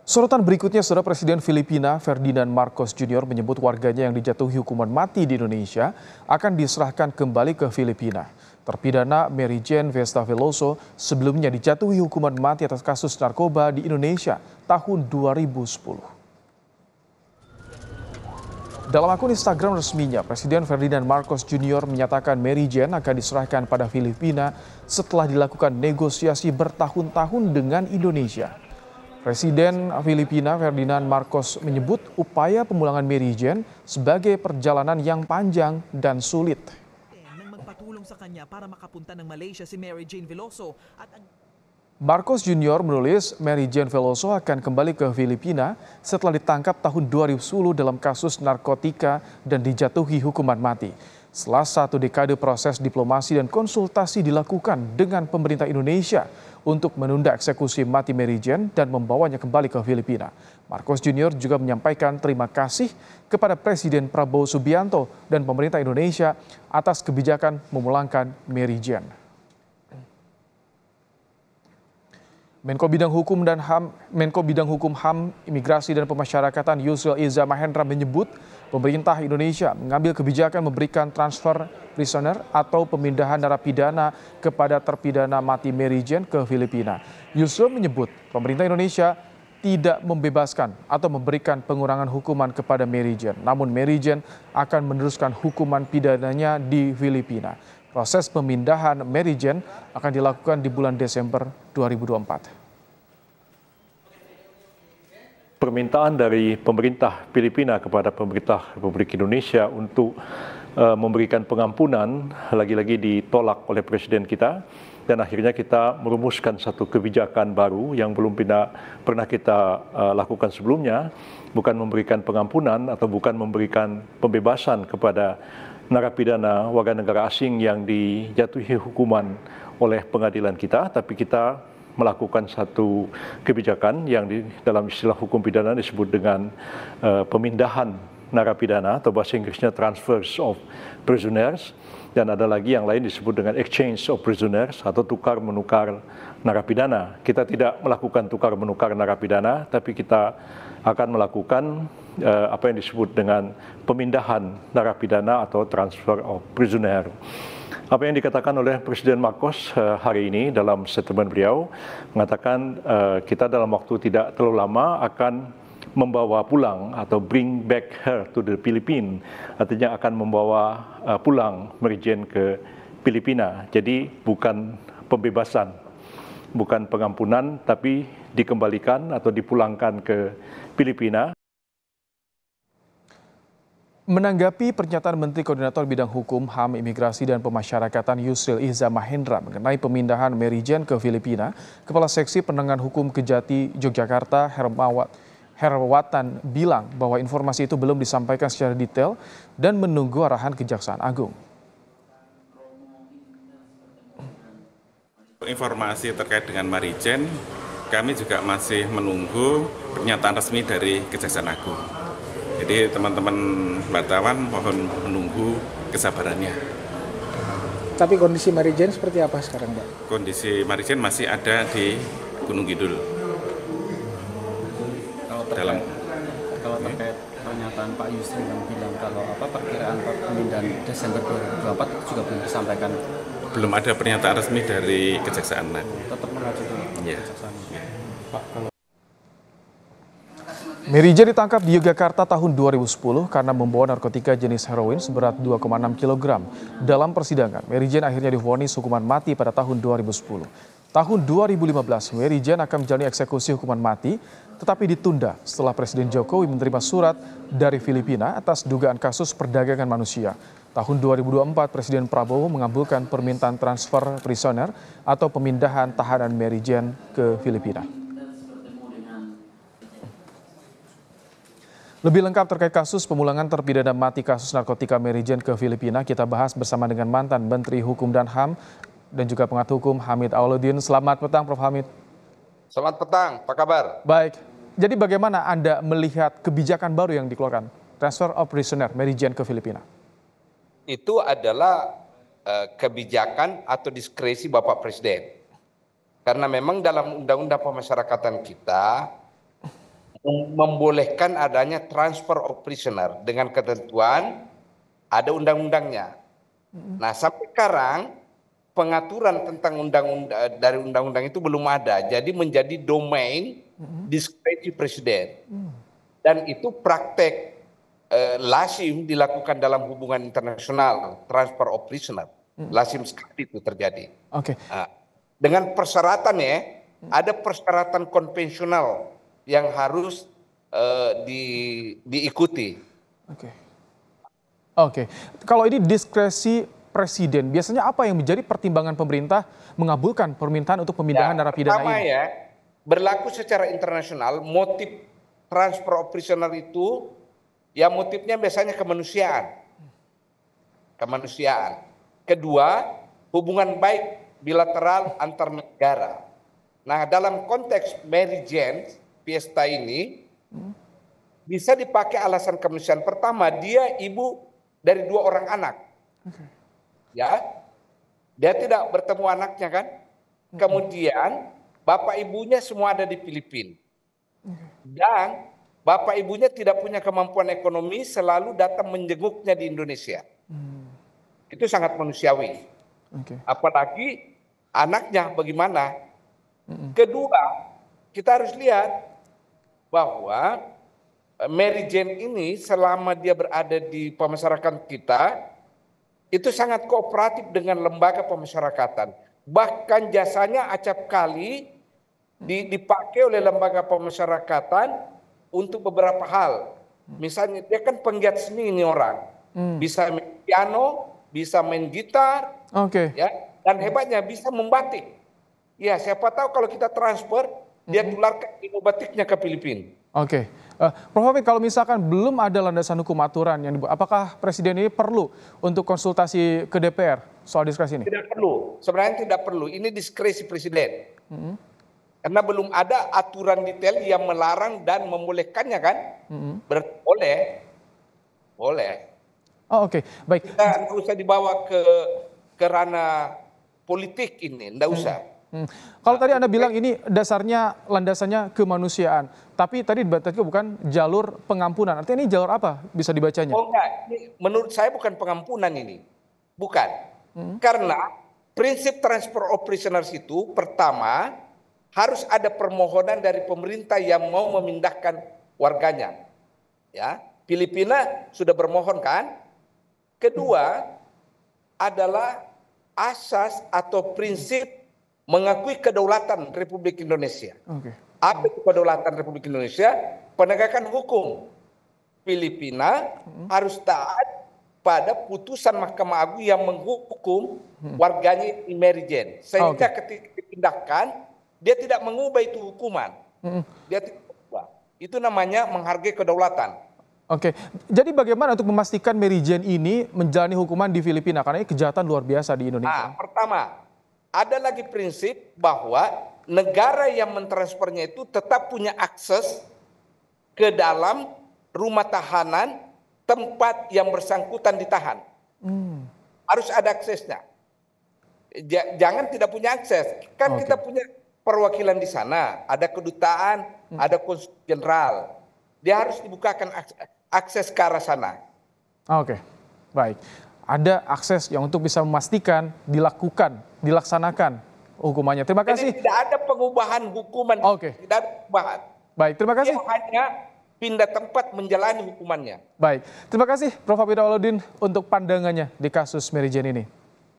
Sorotan berikutnya, Saudara Presiden Filipina Ferdinand Marcos Jr. menyebut warganya yang dijatuhi hukuman mati di Indonesia akan diserahkan kembali ke Filipina. Terpidana Mary Jane Vesta Veloso sebelumnya dijatuhi hukuman mati atas kasus narkoba di Indonesia tahun 2010. Dalam akun Instagram resminya, Presiden Ferdinand Marcos Jr. menyatakan Mary Jane akan diserahkan pada Filipina setelah dilakukan negosiasi bertahun-tahun dengan Indonesia. Presiden Filipina Ferdinand Marcos menyebut upaya pemulangan Mary Jane sebagai perjalanan yang panjang dan sulit. Magpatulong sa kanya para makapunta ng Malaysia si Mary Jane Veloso at Marcos Jr. menulis Mary Jane Veloso akan kembali ke Filipina setelah ditangkap tahun 2010 dalam kasus narkotika dan dijatuhi hukuman mati. Setelah 1 dekade proses diplomasi dan konsultasi dilakukan dengan pemerintah Indonesia untuk menunda eksekusi mati Mary Jane dan membawanya kembali ke Filipina. Marcos Jr. juga menyampaikan terima kasih kepada Presiden Prabowo Subianto dan pemerintah Indonesia atas kebijakan memulangkan Mary Jane. Menko Bidang Hukum HAM, Imigrasi dan Pemasyarakatan Yusril Iza Mahendra menyebut pemerintah Indonesia mengambil kebijakan memberikan transfer prisoner atau pemindahan narapidana kepada terpidana mati Mary Jane ke Filipina. Yusril menyebut pemerintah Indonesia tidak membebaskan atau memberikan pengurangan hukuman kepada Mary Jane. Namun Mary Jane akan meneruskan hukuman pidananya di Filipina. Proses pemindahan Mary Jane akan dilakukan di bulan Desember 2024. Permintaan dari pemerintah Filipina kepada pemerintah Republik Indonesia untuk memberikan pengampunan lagi-lagi ditolak oleh Presiden kita, dan akhirnya kita merumuskan satu kebijakan baru yang belum pernah kita lakukan sebelumnya, bukan memberikan pengampunan atau bukan memberikan pembebasan kepada narapidana warga negara asing yang dijatuhi hukuman oleh pengadilan kita, tapi kita melakukan satu kebijakan yang dalam istilah hukum pidana disebut dengan pemindahan narapidana atau bahasa Inggrisnya transfers of prisoners, dan ada lagi yang lain disebut dengan exchange of prisoners atau tukar menukar narapidana. Kita tidak melakukan tukar menukar narapidana, tapi kita akan melakukan apa yang disebut dengan pemindahan narapidana atau transfer of prisoner. Apa yang dikatakan oleh Presiden Marcos hari ini dalam statement beliau mengatakan kita dalam waktu tidak terlalu lama akan membawa pulang atau bring back her to the Philippines, artinya akan membawa pulang Mary Jane ke Filipina. Jadi bukan pembebasan, bukan pengampunan, tapi dikembalikan atau dipulangkan ke Filipina. Menanggapi pernyataan Menteri Koordinator Bidang Hukum, HAM, Imigrasi dan Pemasyarakatan Yusril Iza Mahendra mengenai pemindahan Mary Jane ke Filipina, Kepala Seksi Penanganan Hukum Kejati Yogyakarta Herwatan bilang bahwa informasi itu belum disampaikan secara detail dan menunggu arahan Kejaksaan Agung. Informasi terkait dengan Mary Jane, kami juga masih menunggu pernyataan resmi dari Kejaksaan Agung. Jadi teman-teman wartawan mohon menunggu kesabarannya. Tapi kondisi Mary Jane seperti apa sekarang, Pak? Kondisi Mary Jane masih ada di Gunung Kidul. Kalau terkait pernyataan Pak Yusril yang bilang kalau perkiraan pemindahan Desember 2024 itu juga belum disampaikan. Belum ada pernyataan resmi dari Kejaksaan Agung. Tetap mengacu ke Kejaksaan. Pak, kalau Mary Jane ditangkap di Yogyakarta tahun 2010 karena membawa narkotika jenis heroin seberat 2,6 kg. Dalam persidangan, Mary Jane akhirnya divonis hukuman mati pada tahun 2010. Tahun 2015, Mary Jane akan menjalani eksekusi hukuman mati, tetapi ditunda setelah Presiden Jokowi menerima surat dari Filipina atas dugaan kasus perdagangan manusia. Tahun 2024, Presiden Prabowo mengabulkan permintaan transfer prisoner atau pemindahan tahanan Mary Jane ke Filipina. Lebih lengkap terkait kasus pemulangan terpidana mati kasus narkotika Mary Jane ke Filipina, kita bahas bersama dengan mantan Menteri Hukum dan HAM dan juga pengamat hukum Hamid Auluddin. Selamat petang, Prof. Hamid. Selamat petang, apa kabar? Baik, jadi bagaimana Anda melihat kebijakan baru yang dikeluarkan, transfer of prisoner Mary Jane ke Filipina? Itu adalah kebijakan atau diskresi Bapak Presiden. Karena memang dalam Undang-Undang Pemasyarakatan kita membolehkan adanya transfer of prisoner dengan ketentuan ada undang-undangnya. Nah, sampai sekarang pengaturan tentang dari undang-undang itu belum ada. Jadi menjadi domain diskresi presiden. Dan itu praktek lazim dilakukan dalam hubungan internasional, transfer of prisoner. Lazim sekali itu terjadi. Oke. Nah, dengan persyaratan ya, ada persyaratan konvensional yang harus diikuti. Oke. Oke. Kalau ini diskresi presiden, biasanya apa yang menjadi pertimbangan pemerintah mengabulkan permintaan untuk pemindahan narapidana pertama ini? Ya, berlaku secara internasional, motif transfer of prisoner itu, ya motifnya biasanya kemanusiaan. Kemanusiaan. Kedua, hubungan baik bilateral antar negara. Nah, dalam konteks Mary Jane Piesta ini, bisa dipakai alasan kemanusiaan. Pertama, dia ibu dari 2 orang anak. Ya, dia tidak bertemu anaknya kan. Kemudian, bapak ibunya semua ada di Filipina. Dan bapak ibunya tidak punya kemampuan ekonomi, selalu datang menjenguknya di Indonesia. Itu sangat manusiawi. Apalagi anaknya bagaimana. Kedua, kita harus lihat bahwa Mary Jane ini selama dia berada di pemasyarakatan kita, itu sangat kooperatif dengan lembaga pemasyarakatan. Bahkan jasanya acap kali dipakai oleh lembaga pemasyarakatan untuk beberapa hal. Misalnya dia kan penggiat seni ini orang. Bisa main piano, bisa main gitar, ya, dan hebatnya bisa membatik. Ya, siapa tahu kalau kita transfer, dia tularkan ilmu batiknya ke Filipina. Oke. Prof. Hamid, kalau misalkan belum ada landasan hukum aturan yang dibuat, apakah presiden ini perlu untuk konsultasi ke DPR soal diskresi ini? Tidak perlu. Sebenarnya tidak perlu. Ini diskresi presiden. Karena belum ada aturan detail yang melarang dan membolehkannya kan? Boleh. Boleh. Oh, oke. Baik. Kita nggak usah dibawa ke ranah politik ini. Nggak usah. Kalau tadi Anda bilang ini dasarnya landasannya kemanusiaan, tapi tadi debatnya bukan jalur pengampunan. Artinya ini jalur apa bisa dibacanya? Oh enggak, ini menurut saya bukan pengampunan ini. Bukan. Karena prinsip transfer of prisoners itu pertama harus ada permohonan dari pemerintah yang mau memindahkan warganya. Ya, Filipina sudah bermohon kan? Kedua adalah asas atau prinsip mengakui kedaulatan Republik Indonesia. Apa itu kedaulatan Republik Indonesia? Penegakan hukum. Filipina harus taat pada putusan Mahkamah Agung yang menghukum warganya di Mary Jane. Sehingga ketika dipindahkan, dia tidak mengubah itu hukuman. Dia tidak mengubah. Itu namanya menghargai kedaulatan. Oke, jadi bagaimana untuk memastikan Mary Jane ini menjalani hukuman di Filipina? Karena ini kejahatan luar biasa di Indonesia. Pertama, ada lagi prinsip bahwa negara yang mentransfernya itu tetap punya akses ke dalam rumah tahanan tempat yang bersangkutan ditahan. Harus ada aksesnya. Jangan tidak punya akses. Kan kita punya perwakilan di sana, ada kedutaan, ada konsul jenderal. Dia harus dibukakan akses ke arah sana. Oke, baik. Ada akses yang untuk bisa memastikan dilaksanakan hukumannya. Terima kasih. Jadi tidak ada pengubahan hukuman. Tidak ada pengubahan. Baik, terima kasih. Dia hanya pindah tempat menjalani hukumannya. Baik, terima kasih Prof. Hamid Awaludin untuk pandangannya di kasus Mary Jane ini.